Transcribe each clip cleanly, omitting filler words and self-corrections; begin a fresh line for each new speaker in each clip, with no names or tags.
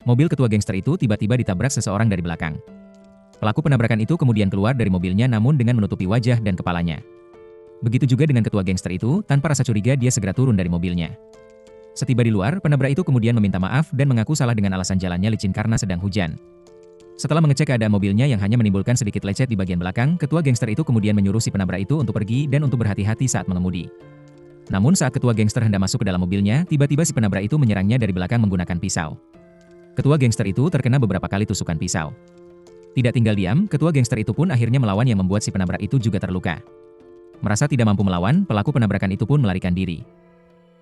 Mobil ketua gangster itu tiba-tiba ditabrak seseorang dari belakang. Pelaku penabrakan itu kemudian keluar dari mobilnya namun dengan menutupi wajah dan kepalanya. Begitu juga dengan ketua gangster itu, tanpa rasa curiga dia segera turun dari mobilnya. Setiba di luar, penabrak itu kemudian meminta maaf dan mengaku salah dengan alasan jalannya licin karena sedang hujan. Setelah mengecek keadaan mobilnya yang hanya menimbulkan sedikit lecet di bagian belakang, ketua gangster itu kemudian menyuruh si penabrak itu untuk pergi dan untuk berhati-hati saat mengemudi. Namun saat ketua gangster hendak masuk ke dalam mobilnya, tiba-tiba si penabrak itu menyerangnya dari belakang menggunakan pisau. Ketua gangster itu terkena beberapa kali tusukan pisau. Tidak tinggal diam, ketua gangster itu pun akhirnya melawan yang membuat si penabrak itu juga terluka. Merasa tidak mampu melawan, pelaku penabrakan itu pun melarikan diri.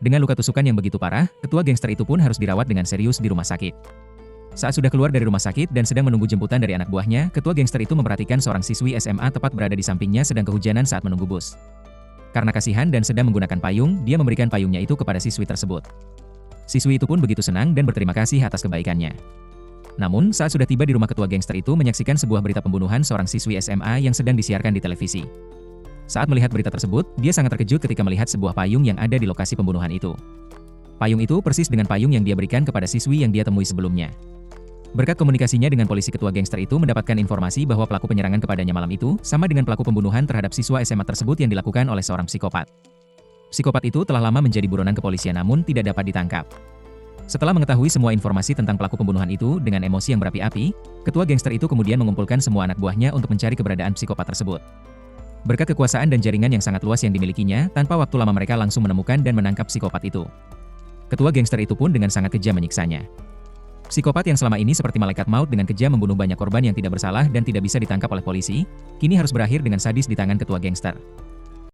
Dengan luka tusukan yang begitu parah, ketua gangster itu pun harus dirawat dengan serius di rumah sakit. Saat sudah keluar dari rumah sakit dan sedang menunggu jemputan dari anak buahnya, ketua gangster itu memperhatikan seorang siswi SMA tepat berada di sampingnya sedang kehujanan saat menunggu bus. Karena kasihan dan sedang menggunakan payung, dia memberikan payungnya itu kepada siswi tersebut. Siswi itu pun begitu senang dan berterima kasih atas kebaikannya. Namun, saat sudah tiba di rumah ketua gangster itu menyaksikan sebuah berita pembunuhan seorang siswi SMA yang sedang disiarkan di televisi. Saat melihat berita tersebut, dia sangat terkejut ketika melihat sebuah payung yang ada di lokasi pembunuhan itu. Payung itu persis dengan payung yang dia berikan kepada siswi yang dia temui sebelumnya. Berkat komunikasinya dengan polisi, ketua gangster itu mendapatkan informasi bahwa pelaku penyerangan kepadanya malam itu sama dengan pelaku pembunuhan terhadap siswa SMA tersebut yang dilakukan oleh seorang psikopat. Psikopat itu telah lama menjadi buronan kepolisian namun tidak dapat ditangkap. Setelah mengetahui semua informasi tentang pelaku pembunuhan itu dengan emosi yang berapi-api, ketua gangster itu kemudian mengumpulkan semua anak buahnya untuk mencari keberadaan psikopat tersebut. Berkat kekuasaan dan jaringan yang sangat luas yang dimilikinya, tanpa waktu lama mereka langsung menemukan dan menangkap psikopat itu. Ketua gangster itu pun dengan sangat kejam menyiksanya. Psikopat yang selama ini seperti malaikat maut dengan kejam membunuh banyak korban yang tidak bersalah dan tidak bisa ditangkap oleh polisi, kini harus berakhir dengan sadis di tangan ketua gangster.